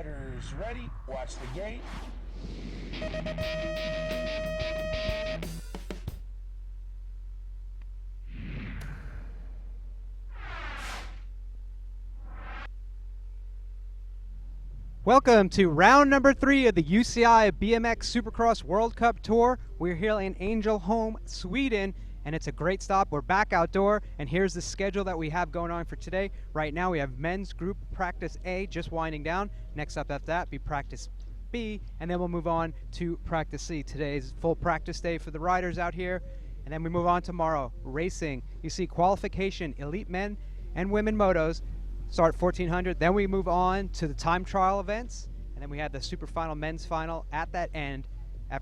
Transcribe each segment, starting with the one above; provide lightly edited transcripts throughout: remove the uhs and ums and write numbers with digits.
Riders ready, watch the gate. Welcome to round number 3 of the UCI BMX Supercross World Cup Tour. We're here in Angelholm, Sweden, and it's a great stop. We're back outdoor, and here's the schedule that we have going on for today. Right now we have men's group practice A just winding down. Next up after that be practice B, and then we'll move on to practice C. Today's full practice day for the riders out here, and then we move on tomorrow. Racing, you see qualification, elite men and women motos start 1400, then we move on to the time trial events, and then we have the super final men's final at that end at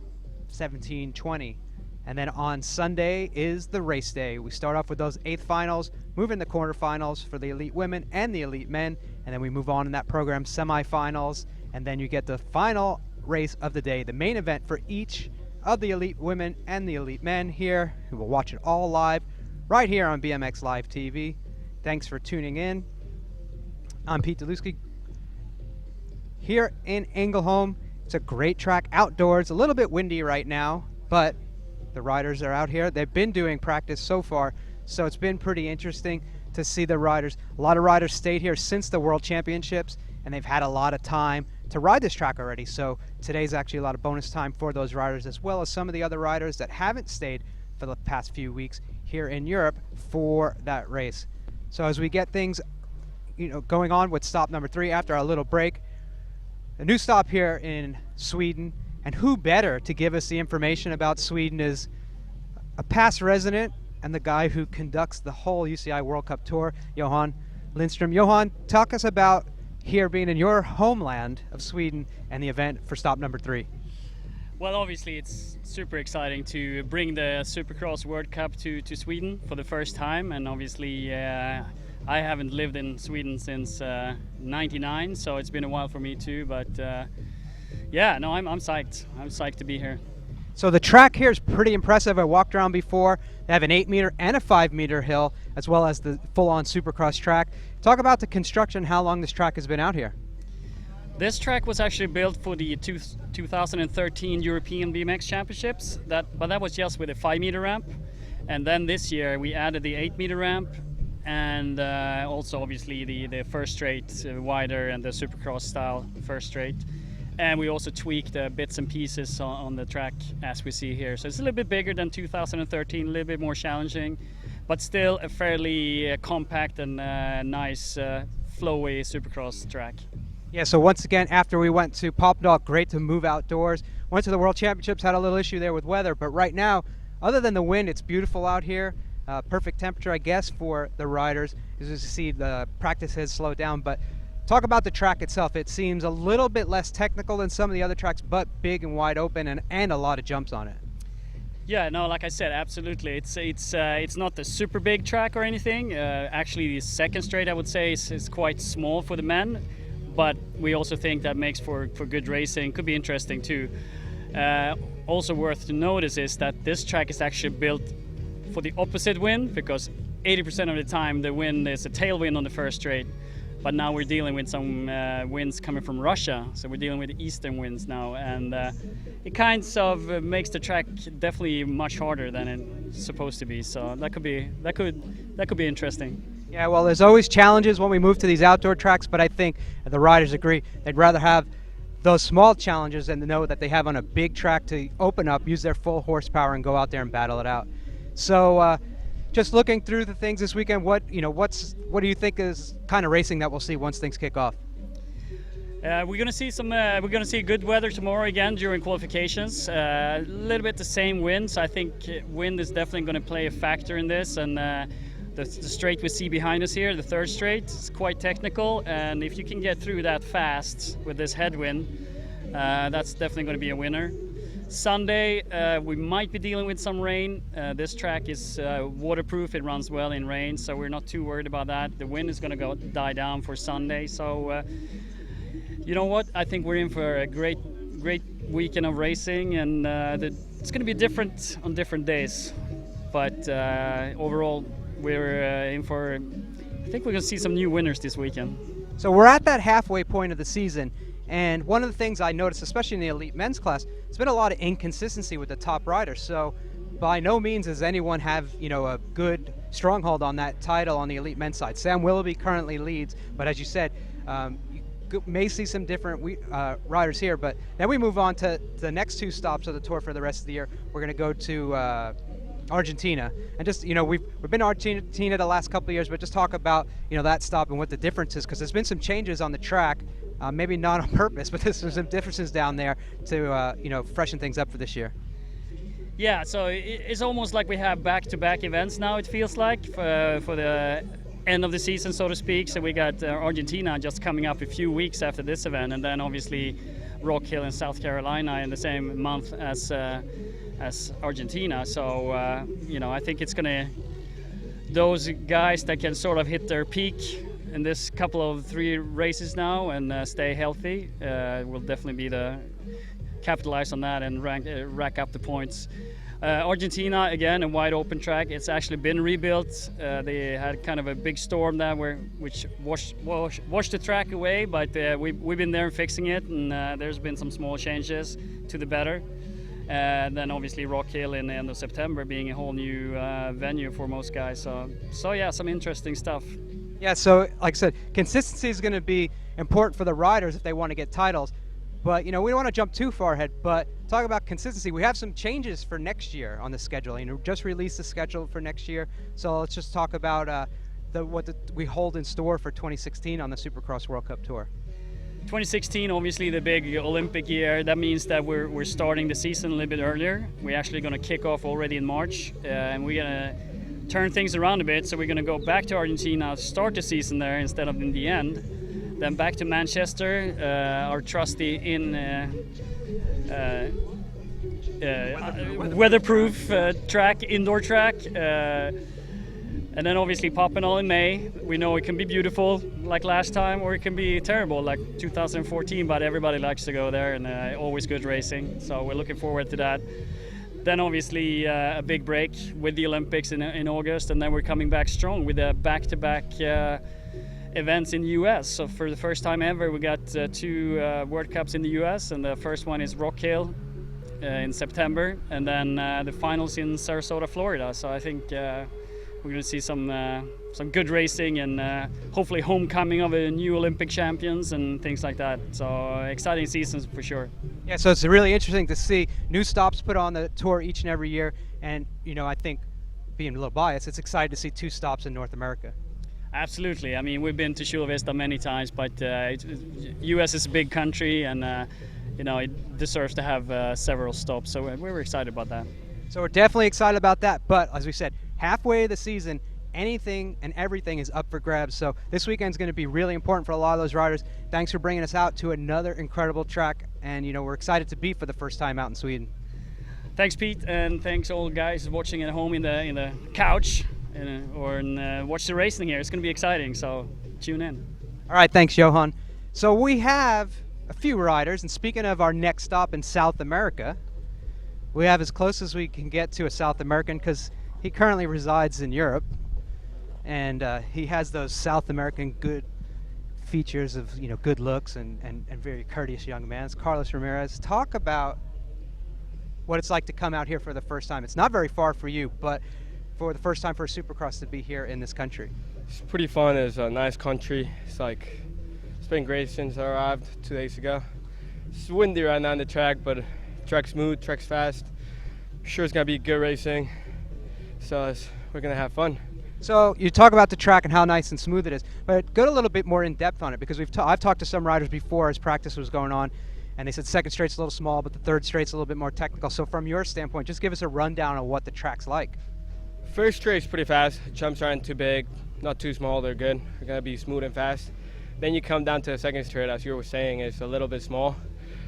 1720. And then on Sunday is the race day. We start off with those 8th finals, move in the quarterfinals for the elite women and the elite men, and then we move on in that program semifinals, and then you get the final race of the day, the main event for each of the elite women and the elite men here. We will watch it all live right here on BMX Live TV. Thanks for tuning in. I'm Pete Dylewski here in Angelholm. It's a great track outdoors, a little bit windy right now, but the riders are out here. They've been doing practice so far, so it's been pretty interesting to see the riders. A lot of riders stayed here since the World Championships, and they've had a lot of time to ride this track already, so today's actually a lot of bonus time for those riders, as well as some of the other riders that haven't stayed for the past few weeks here in Europe for that race. So as we get things going on with stop number 3 after our little break, a new stop here in Sweden, and who better to give us the information about Sweden is a past resident and the guy who conducts the whole UCI World Cup Tour, Johan Lindström. Johan, talk us about here being in your homeland of Sweden and the event for stop number 3. Well, obviously it's super exciting to bring the Supercross World Cup to Sweden for the first time, and obviously I haven't lived in Sweden since '99, so it's been a while for me too. But yeah, no, I'm psyched. I'm psyched to be here. So the track here is pretty impressive. I walked around before. They have an 8-meter and a 5-meter hill, as well as the full-on Supercross track. Talk about the construction, how long this track has been out here. This track was actually built for the 2013 European BMX Championships, but that was just with a 5-meter ramp. And then this year we added the 8-meter ramp, and also obviously the first straight wider and the Supercross style first straight. And we also tweaked bits and pieces on the track as we see here. So it's a little bit bigger than 2013, a little bit more challenging, but still a fairly compact and nice flowy Supercross track. Yeah, so once again, after we went to Popdal, great to move outdoors. Went to the World Championships, had a little issue there with weather, but right now, other than the wind, it's beautiful out here. Perfect temperature, I guess, for the riders. As you see, the practice has slowed down, but talk about the track itself. It seems a little bit less technical than some of the other tracks, but big and wide open, and a lot of jumps on it. Yeah, no, like I said, absolutely. It's not the super big track or anything. Actually, the second straight, I would say, is quite small for the men, but we also think that makes for good racing. Could be interesting too. Also worth to notice is that this track is actually built for the opposite wind, because 80% of the time the wind is a tailwind on the first straight, but now we're dealing with some winds coming from Russia, so we're dealing with the eastern winds now, and it kind of makes the track definitely much harder than it's supposed to be. So that could be interesting. Yeah, well, there's always challenges when we move to these outdoor tracks, but I think the riders agree they'd rather have those small challenges and know that they have on a big track to open up, use their full horsepower, and go out there and battle it out. So just looking through the things this weekend, what do you think is kind of racing that we'll see once things kick off? We're gonna see good weather tomorrow again during qualifications. A little bit the same wind, so I think wind is definitely going to play a factor in this. And the straight we see behind us here, the third straight, is quite technical. And if you can get through that fast with this headwind, that's definitely going to be a winner. Sunday, we might be dealing with some rain. This track is waterproof, it runs well in rain, so we're not too worried about that. The wind is going to die down for Sunday, so you know what? I think we're in for a great weekend of racing, and it's going to be different on different days. But overall, we're in for. I think we're going to see some new winners this weekend. So we're at that halfway point of the season, and one of the things I noticed, especially in the elite men's class, there's been a lot of inconsistency with the top riders. So by no means does anyone have, a good stronghold on that title on the elite men's side. Sam Willoughby currently leads, but as you said, you may see some different riders here. But then we move on to the next two stops of the tour for the rest of the year. We're going to go to Argentina, and just we've been to Argentina the last couple of years, but just talk about that stop and what the difference is, because there's been some changes on the track, maybe not on purpose, but there's some differences down there to freshen things up for this year. Yeah, so it's almost like we have back-to-back events now. It feels like for the end of the season, so to speak. So we got Argentina just coming up a few weeks after this event, and then obviously Rock Hill in South Carolina in the same month as Argentina. So I think it's gonna, those guys that can sort of hit their peak in this couple of 3 races now and stay healthy will definitely be the capitalize on that and rack up the points. Argentina, again, a wide open track. It's actually been rebuilt. They had kind of a big storm there which washed the track away, but we've been there fixing it, and there's been some small changes to the better. Then obviously Rock Hill in the end of September being a whole new venue for most guys. So yeah, some interesting stuff. Yeah, so like I said, consistency is going to be important for the riders if they want to get titles. But we don't want to jump too far ahead, but talk about consistency. We have some changes for next year on the schedule. Just released the schedule for next year. So let's just talk about what we hold in store for 2016 on the Supercross World Cup Tour. 2016, obviously the big Olympic year. That means that we're starting the season a little bit earlier. We're actually going to kick off already in March, and we're going to turn things around a bit. So we're going to go back to Argentina, start the season there instead of in the end. Then back to Manchester, our trusty weatherproof track, indoor track. And then obviously Papinal in May. We know it can be beautiful like last time, or it can be terrible like 2014, but everybody likes to go there, and always good racing. So we're looking forward to that. Then obviously a big break with the Olympics in August, and then we're coming back strong with a back-to-back events in the US. So for the first time ever, we got 2 World Cups in the US, and the first one is Rock Hill in September, and then the finals in Sarasota, Florida. So I think we're going to see some good racing, and hopefully homecoming of a new Olympic champions and things like that. So exciting seasons for sure. Yeah, so it's really interesting to see new stops put on the tour each and every year, and I think, being a little biased, it's exciting to see 2 stops in North America. Absolutely. I mean, we've been to Chula Vista many times, but US is a big country, and it deserves to have several stops. So we're excited about that. So we're definitely excited about that. But as we said, halfway of the season, anything and everything is up for grabs. So this weekend's going to be really important for a lot of those riders. Thanks for bringing us out to another incredible track, and we're excited to be for the first time out in Sweden. Thanks, Pete, and thanks all guys watching at home in the couch. Or watch the racing here. It's going to be exciting, so tune in. All right, thanks, Johan. So we have a few riders, and speaking of our next stop in South America, we have as close as we can get to a South American, because he currently resides in Europe, and he has those South American good features of good looks and very courteous young man. It's Carlos Ramirez. Talk about what it's like to come out here for the first time. It's not very far for you, but for the first time for a Supercross to be here in this country. It's pretty fun. It's a nice country. It's been great since I arrived 2 days ago. It's windy right now on the track, but track's smooth, track's fast. I'm sure it's gonna be good racing. So we're gonna have fun. So you talk about the track and how nice and smooth it is, but go a little bit more in depth on it, because I've talked to some riders before as practice was going on, and they said second straight's a little small, but the third straight's a little bit more technical. So from your standpoint, just give us a rundown of what the track's like. First straight's pretty fast. Jumps aren't too big, not too small. They're good. They're gonna be smooth and fast. Then you come down to the second straight, as you were saying, it's a little bit small.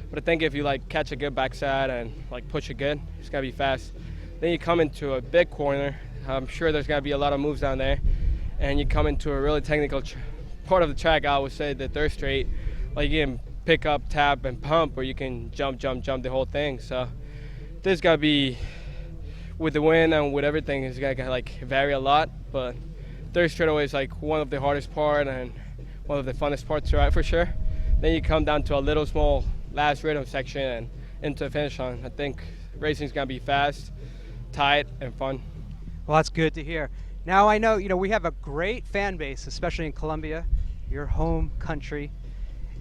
But I think if you catch a good backside and push it good, it's gonna be fast. Then you come into a big corner. I'm sure there's gonna be a lot of moves down there, and you come into a really technical part of the track. I would say the third straight, you can pick up, tap, and pump, or you can jump the whole thing. So there's gotta be, with the wind and with everything, it's gonna vary a lot. But third straightaway is one of the hardest part and one of the funnest parts to ride for sure. Then you come down to a little small last rhythm section and into the finish line. I think racing's gonna be fast, tight, and fun. Well, that's good to hear. Now I know, we have a great fan base, especially in Colombia, your home country.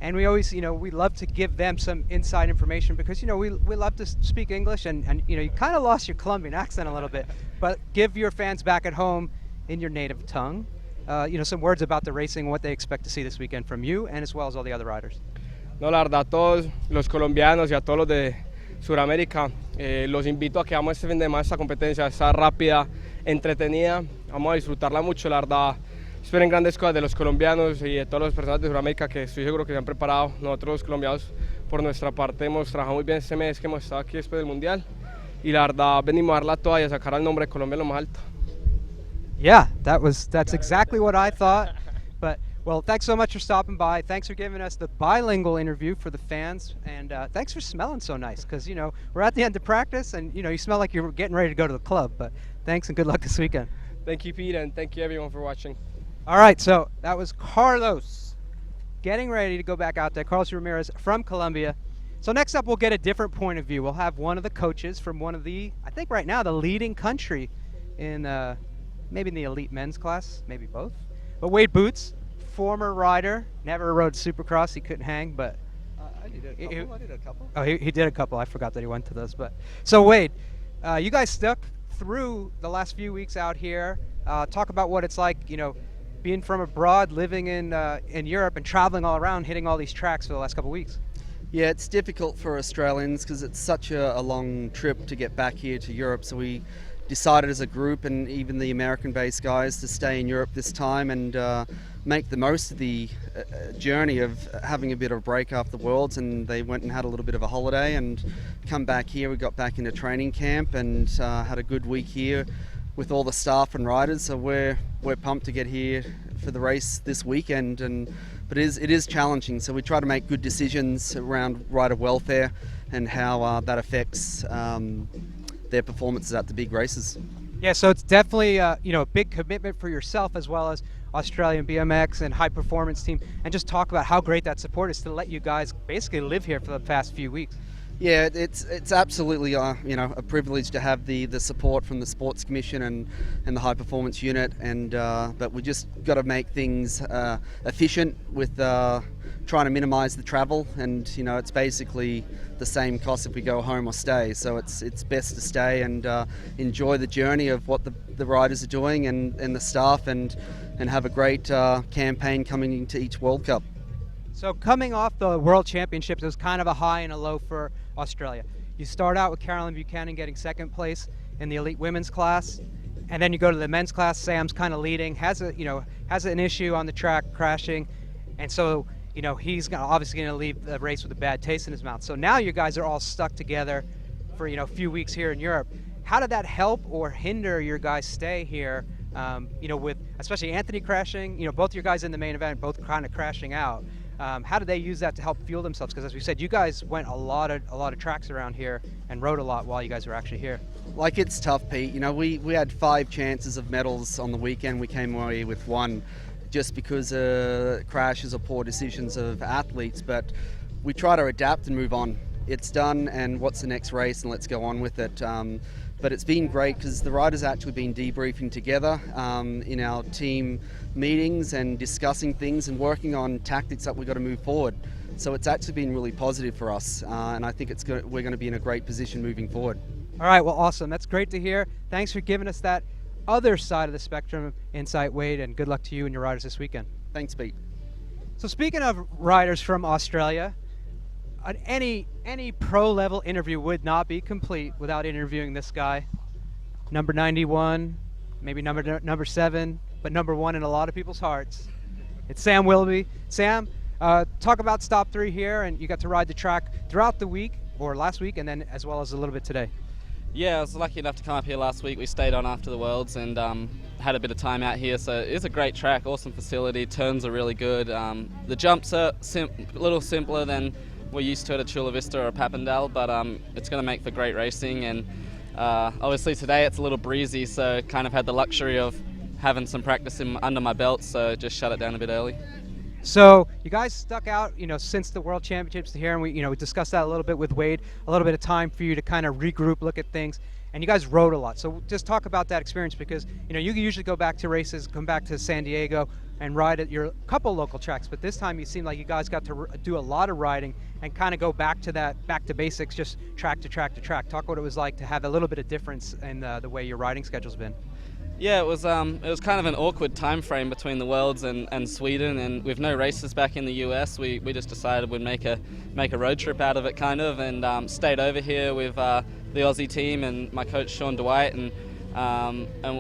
And we always, we love to give them some inside information because, we love to speak English and you kind of lost your Colombian accent a little bit. But give your fans back at home in your native tongue, some words about the racing, what they expect to see this weekend from you and as well as all the other riders. No, la verdad, todos los colombianos y a todos los de Sudamérica, los invito a que hagamos este fin de semana esta competencia. Está rápida, entretenida, vamos a disfrutarla mucho, la verdad. Esperen grandes cosas de los colombianos y de todas las personas de Sudamérica que estoy seguro que se han preparado. Nosotros los colombianos por nuestra parte hemos trabajado muy bien este mes que hemos estado aquí después del Mundial y la verdad venimos a darla toda y a sacar el nombre de Colombia lo más alto. Yeah, that's exactly what I thought. But well, thanks so much for stopping by. Thanks for giving us the bilingual interview for the fans, and thanks for smelling so nice. Because we're at the end of practice, and you smell like you're getting ready to go to the club. But thanks and good luck this weekend. Thank you, Pete, and thank you everyone for watching. All right, so that was Carlos getting ready to go back out there. Carlos Ramirez from Colombia. So next up, we'll get a different point of view. We'll have one of the coaches from one of the, I think right now, the leading country in maybe in the elite men's class, maybe both. But Wade Boots, former rider, never rode Supercross. He couldn't hang, but I did a couple. Oh, he did a couple. I forgot that he went to those. But so Wade, you guys stuck through the last few weeks out here. Talk about what it's like, being from abroad, living in Europe and traveling all around, hitting all these tracks for the last couple of weeks. Yeah, it's difficult for Australians because it's such a long trip to get back here to Europe. So we decided as a group, and even the American-based guys, to stay in Europe this time and make the most of the journey of having a bit of a break after the Worlds. And they went and had a little bit of a holiday and come back here. We got back into training camp and had a good week here with all the staff and riders. So we're pumped to get here for the race this weekend. But it is challenging. So we try to make good decisions around rider welfare and how that affects their performances at the big races. Yeah, so it's definitely a big commitment for yourself as well as Australian BMX and high performance team, and just talk about how great that support is to let you guys basically live here for the past few weeks. Yeah, it's absolutely a privilege to have the support from the Sports Commission and the High Performance Unit, and but we just got to make things efficient with trying to minimise the travel, and it's basically the same cost if we go home or stay. So it's best to stay and enjoy the journey of what the riders are doing and the staff, and have a great campaign coming into each World Cup. So coming off the World Championships, it was kind of a high and a low for Australia. You start out with Carolyn Buchanan getting second place in the elite women's class, and then you go to the men's class. Sam's kind of leading, has an issue on the track, crashing, and so he's obviously going to leave the race with a bad taste in his mouth. So now you guys are all stuck together for a few weeks here in Europe. How did that help or hinder your guys' stay here? With especially Anthony crashing, both your guys in the main event, both kind of crashing out. How did they use that to help fuel themselves? Because as we said, you guys went a lot of tracks around here and rode a lot while you guys were actually here. Like, it's tough, Pete. We had 5 chances of medals on the weekend. We came away with 1, just because crashes or poor decisions of athletes. But we try to adapt and move on. It's done, and what's the next race, and let's go on with it. But it's been great because the riders actually been debriefing together in our team meetings and discussing things and working on tactics that we've got to move forward. So it's actually been really positive for us, and I think we're going to be in a great position moving forward. All right, well, awesome. That's great to hear. Thanks for giving us that other side of the spectrum insight, Wade, and good luck to you and your riders this weekend. Thanks, Pete. So speaking of riders from Australia, any pro level interview would not be complete without interviewing this guy. Number 91, maybe number 7, but number 1 in a lot of people's hearts. It's Sam Willoughby. Sam, talk about Stop 3 here, and you got to ride the track throughout the week, or last week, and then as well as a little bit today. Yeah, I was lucky enough to come up here last week. We stayed on after the Worlds and had a bit of time out here, so it's a great track, awesome facility, turns are really good. The jumps are a little simpler than we're used to at Chula Vista or Papendal, but it's going to make for great racing, and obviously today it's a little breezy, so kind of had the luxury of having some practice under my belt, so just shut it down a bit early. So you guys stuck out, since the World Championships here, and we discussed that a little bit with Wade. A little bit of time for you to kind of regroup, look at things, and you guys rode a lot. So just talk about that experience because you can usually go back to races, come back to San Diego, and ride at your couple local tracks. But this time you seemed like you guys got to do a lot of riding and kind of go back to basics, just track to track to track. Talk what it was like to have a little bit of difference in the way your riding schedule's been. Yeah, it was kind of an awkward time frame between the Worlds and Sweden, and with no races back in the US, we just decided we'd make a road trip out of it, kind of, and stayed over here with the Aussie team and my coach Sean Dwight, and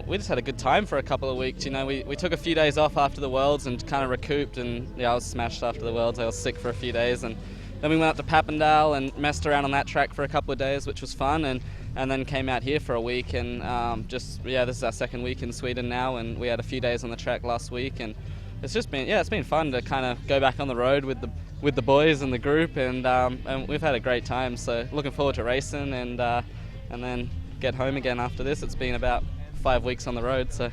we just had a good time for a couple of weeks. We took a few days off after the Worlds and kind of recouped, and I was smashed after the Worlds. I was sick for a few days, and then we went up to Papendal and messed around on that track for a couple of days, which was fun, and then came out here for a week, and this is our second week in Sweden now, and we had a few days on the track last week, and it's been fun to kind of go back on the road with the boys and the group, and we've had a great time. So looking forward to racing, and then get home again after this. It's been about 5 weeks on the road, so.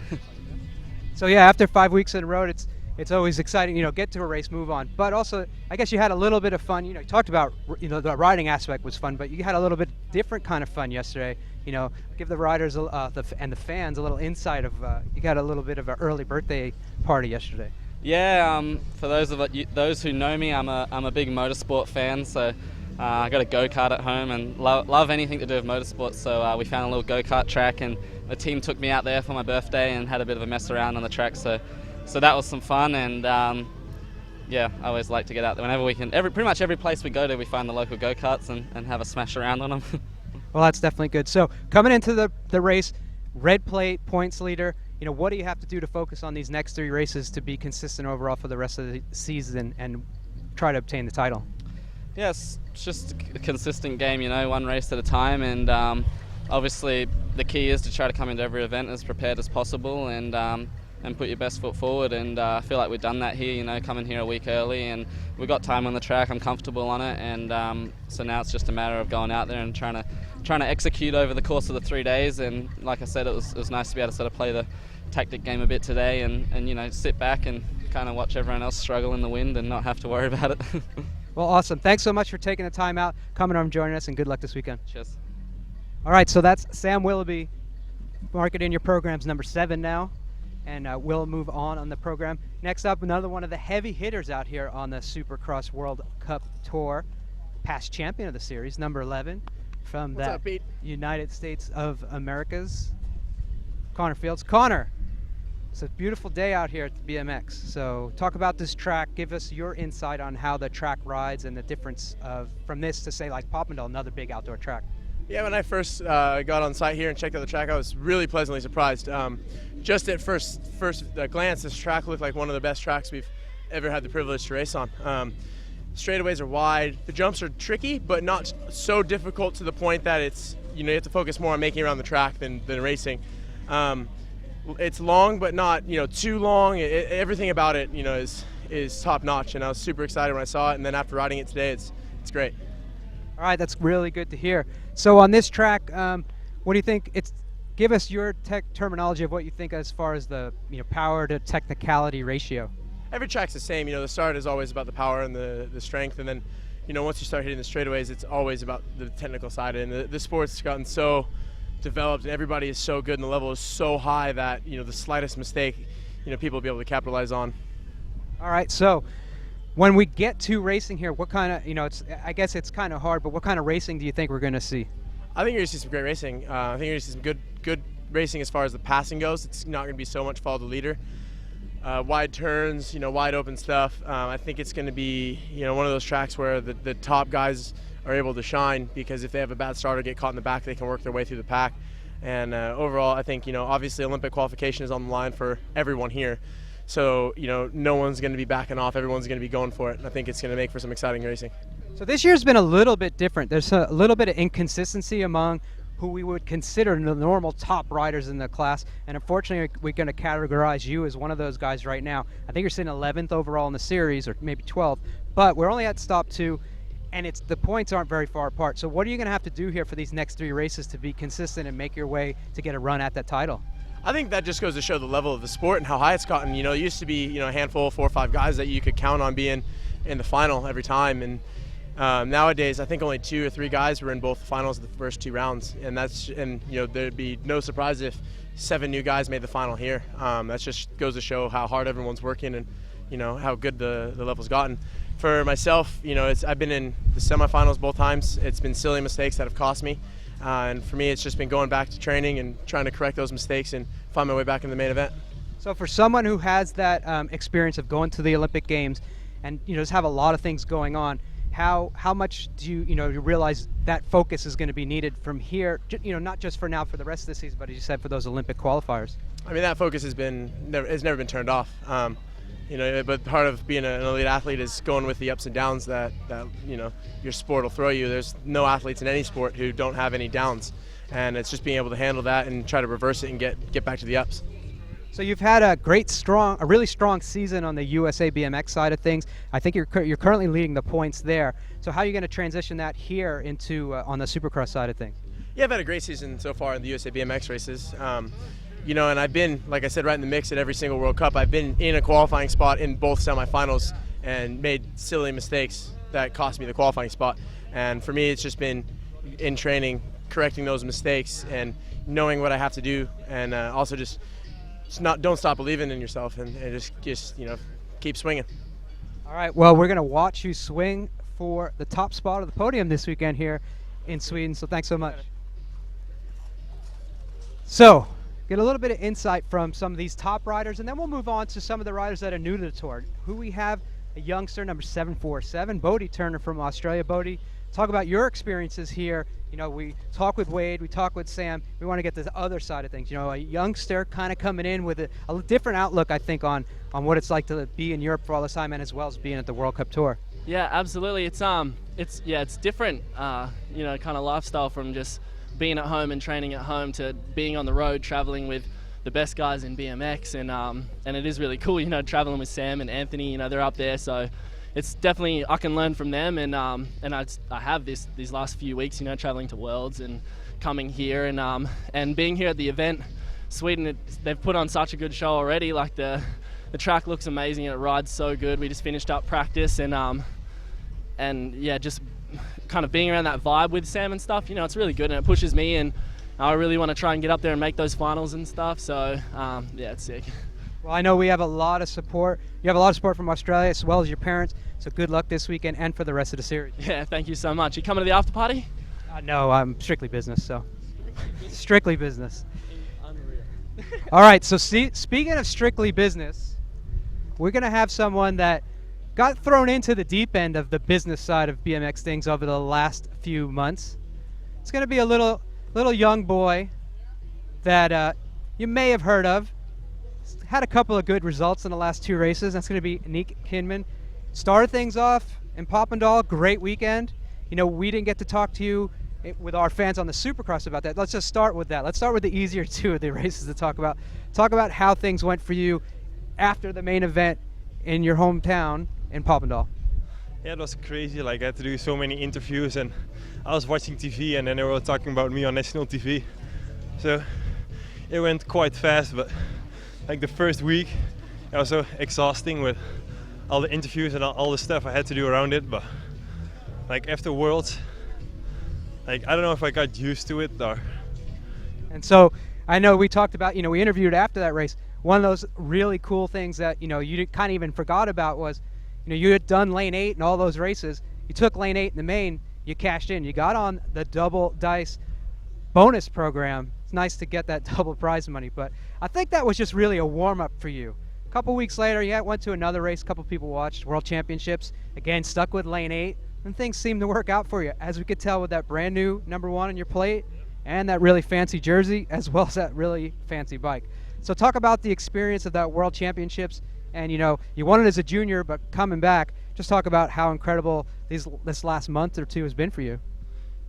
So yeah, after 5 weeks on the road, it's always exciting, get to a race, move on. But also, I guess you had a little bit of fun. You talked about, the riding aspect was fun, but you had a little bit different kind of fun yesterday. Give the riders and the fans a little insight of, you got a little bit of an early birthday party yesterday. Yeah, for those who know me, I'm a big motorsport fan, so I got a go-kart at home and love anything to do with motorsports. So we found a little go-kart track, and the team took me out there for my birthday and had a bit of a mess around on the track. So that was some fun, and I always like to get out there whenever we can. Pretty much every place we go to, we find the local go-karts and have a smash around on them. Well, that's definitely good. So coming into the race, red plate, points leader, what do you have to do to focus on these next 3 races to be consistent overall for the rest of the season and try to obtain the title? Yes, it's just a consistent game, one race at a time, and obviously the key is to try to come into every event as prepared as possible, and put your best foot forward, and I feel like we've done that here, coming here a week early, and we've got time on the track. I'm comfortable on it, and so now it's just a matter of going out there and trying to execute over the course of the 3 days. And like I said, it was nice to be able to sort of play the tactic game a bit today, and sit back and kind of watch everyone else struggle in the wind and not have to worry about it. Well, awesome. Thanks so much for taking the time out, coming on and joining us, and good luck this weekend. Cheers. All right, so that's Sam Willoughby, marketing your programs number 7 now. And we'll move on the program. Next up, another one of the heavy hitters out here on the Supercross World Cup Tour, past champion of the series, number 11, from the United States of Americas, Connor Fields. Connor, it's a beautiful day out here at the BMX. So talk about this track. Give us your insight on how the track rides and the difference from this to, say, like Papendal, another big outdoor track. Yeah, when I first got on site here and checked out the track, I was really pleasantly surprised. Just at first glance, this track looked like one of the best tracks we've ever had the privilege to race on. Straightaways are wide. The jumps are tricky, but not so difficult to the point that it's, you have to focus more on making around the track than racing. It's long, but not, too long. Everything about it, is top notch, and I was super excited when I saw it. And then after riding it today, it's great. All right, that's really good to hear. So on this track, what do you think? Give us your terminology of what you think as far as the power to technicality ratio. Every track's the same. The start is always about the power and the strength, and then once you start hitting the straightaways, it's always about the technical side. And the sport's gotten so developed, and everybody is so good, and the level is so high that the slightest mistake, people will be able to capitalize on. All right, so when we get to racing here, what kind of I guess it's kind of hard, but what kind of racing do you think we're going to see? I think you're going to see some great racing. I think you're going to see some good racing as far as the passing goes. It's not going to be so much follow the leader. Wide turns, wide open stuff. I think it's going to be, one of those tracks where the top guys are able to shine, because if they have a bad start or get caught in the back, they can work their way through the pack. And overall, I think, obviously Olympic qualification is on the line for everyone here. So, no one's going to be backing off. Everyone's going to be going for it. And I think it's going to make for some exciting racing. So this year's been a little bit different. There's a little bit of inconsistency among who we would consider the normal top riders in the class. And unfortunately, we're going to categorize you as one of those guys right now. I think you're sitting 11th overall in the series, or maybe 12th. But we're only at stop 2, and the points aren't very far apart. So what are you going to have to do here for these next 3 races to be consistent and make your way to get a run at that title? I think that just goes to show the level of the sport and how high it's gotten. You know, it used to be, a handful, 4 or 5 guys that you could count on being in the final every time. And nowadays, I think only 2 or 3 guys were in both the finals of the first 2 rounds. And there'd be no surprise if 7 new guys made the final here. That just goes to show how hard everyone's working and, how good the level's gotten. For myself, I've been in the semifinals both times. It's been silly mistakes that have cost me. And for me, it's just been going back to training and trying to correct those mistakes and find my way back in the main event. So for someone who has that experience of going to the Olympic Games and just have a lot of things going on, how much do you realize that focus is going to be needed from here, not just for now for the rest of the season, but as you said, for those Olympic qualifiers? I mean, that focus has never been turned off. But part of being an elite athlete is going with the ups and downs that your sport will throw you. There's no athletes in any sport who don't have any downs, and it's just being able to handle that and try to reverse it and get back to the ups. So you've had a really strong season on the USA BMX side of things. I think you're currently leading the points there. So how are you going to transition that here into on the Supercross side of things? Yeah, I've had a great season so far in the USA BMX races. And I've been, like I said, right in the mix at every single World Cup. I've been in a qualifying spot in both semifinals and made silly mistakes that cost me the qualifying spot. And for me, it's just been in training, correcting those mistakes and knowing what I have to do, and also just don't stop believing in yourself and just keep swinging. All right. Well, we're going to watch you swing for the top spot of the podium this weekend here in Sweden. So thanks so much. So, get a little bit of insight from some of these top riders, and then we'll move on to some of the riders that are new to the tour. Who we have, a youngster, number 747, Bodie Turner from Australia. Bodie, talk about your experiences here. We talk with Wade, we talk with Sam. We want to get the other side of things. A youngster kind of coming in with a different outlook, I think, on what it's like to be in Europe for all this time, and as well as being at the World Cup Tour. Yeah, absolutely. It's different, kind of lifestyle from just being at home and training at home to being on the road, traveling with the best guys in BMX, and it is really cool, traveling with Sam and Anthony. They're up there, so it's definitely, I can learn from them, and I have these last few weeks, traveling to Worlds and coming here and being here at the event. Sweden, they've put on such a good show already. Like the track looks amazing and it rides so good. We just finished up practice and yeah, just kind of being around that vibe with Sam and stuff, it's really good, and it pushes me, and I really want to try and get up there and make those finals and stuff. So yeah, it's sick. Well, I know we have a lot of support. You have a lot of support from Australia as well as your parents. So good luck this weekend and for the rest of the series. Yeah, thank you so much. You coming to the after party? No, I'm strictly business. So strictly business. Unreal. All right. So speaking of strictly business, we're gonna have someone that got thrown into the deep end of the business side of BMX things over the last few months. It's going to be a little young boy that you may have heard of. He's had a couple of good results in the last 2 races. That's going to be Nick Kinman. Started things off in Papendal, great weekend. We didn't get to talk to you with our fans on the Supercross about that. Let's just start with that. Let's start with the easier 2 of the races to talk about. Talk about how things went for you after the main event in your hometown in Papendal. Yeah, it was crazy. I had to do so many interviews, and I was watching TV, and then they were talking about me on national TV. So it went quite fast, but the first week it was so exhausting with all the interviews and all the stuff I had to do around it. But after Worlds, I don't know if I got used to it or. And so I know we talked about, we interviewed after that race. One of those really cool things that you kind of even forgot about was, you had done lane 8 in all those races. You took lane 8 in the main, you cashed in. You got on the double dice bonus program. It's nice to get that double prize money, but I think that was just really a warm-up for you. A couple weeks later, you went to another race. A couple people watched World Championships. Again, stuck with lane 8, and things seemed to work out for you, as we could tell with that brand new number 1 on your plate and that really fancy jersey, as well as that really fancy bike. So talk about the experience of that World Championships. And you won it as a junior, but coming back, just talk about how incredible this last month or 2 has been for you.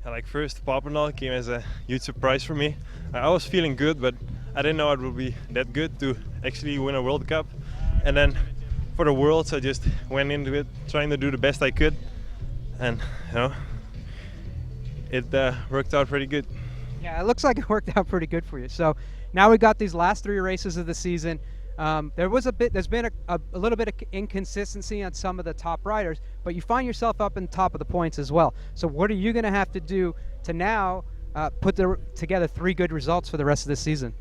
Yeah, first Papendal came as a huge surprise for me. I was feeling good, but I didn't know it would be that good to actually win a World Cup. And then for the Worlds, I just went into it trying to do the best I could, and it worked out pretty good. Yeah, it looks like it worked out pretty good for you. So now we got these last 3 races of the season. There's been a little bit of inconsistency on some of the top riders, but you find yourself up in top of the points as well. So what are you going to have to do to now put together 3 good results for the rest of this season?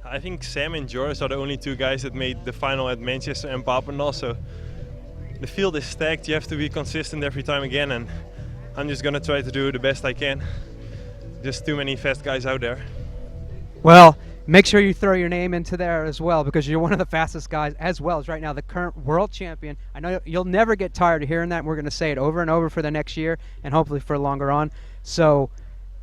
I think Sam and Joris are the only 2 guys that made the final at Manchester and Papendal. So the field is stacked. You have to be consistent every time again, and I'm just going to try to do the best I can. Just too many fast guys out there. Well, make sure you throw your name into there as well, because you're one of the fastest guys, as well as right now the current world champion. I know you'll never get tired of hearing that, and we're going to say it over and over for the next year and hopefully for longer on. So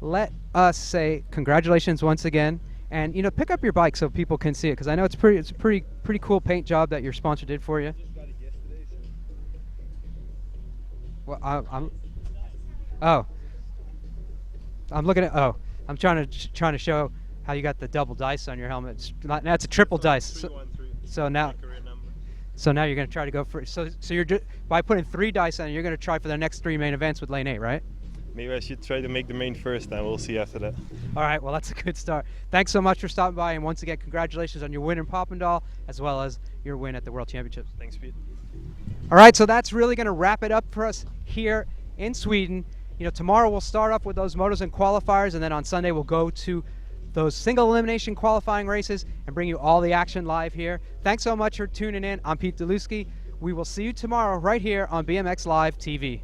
let us say congratulations once again, and pick up your bike so people can see it, because I know it's a pretty cool paint job that your sponsor did for you. Well, I'm looking at. Oh, I'm trying to show how you got the double dice on your helmet. That's a triple dice. So now you're going to try to go for. So you're by putting 3 dice on it, you're going to try for the next 3 main events with Lane 8, right? Maybe I should try to make the main first, and we'll see after that. All right. Well, that's a good start. Thanks so much for stopping by, and once again, congratulations on your win in Papendal as well as your win at the World Championships. Thanks, Pete. All right. So that's really going to wrap it up for us here in Sweden. Tomorrow we'll start off with those motos and qualifiers, and then on Sunday we'll go to those single elimination qualifying races and bring you all the action live here. Thanks so much for tuning in. I'm Pete Dylewski. We will see you tomorrow right here on BMX Live TV.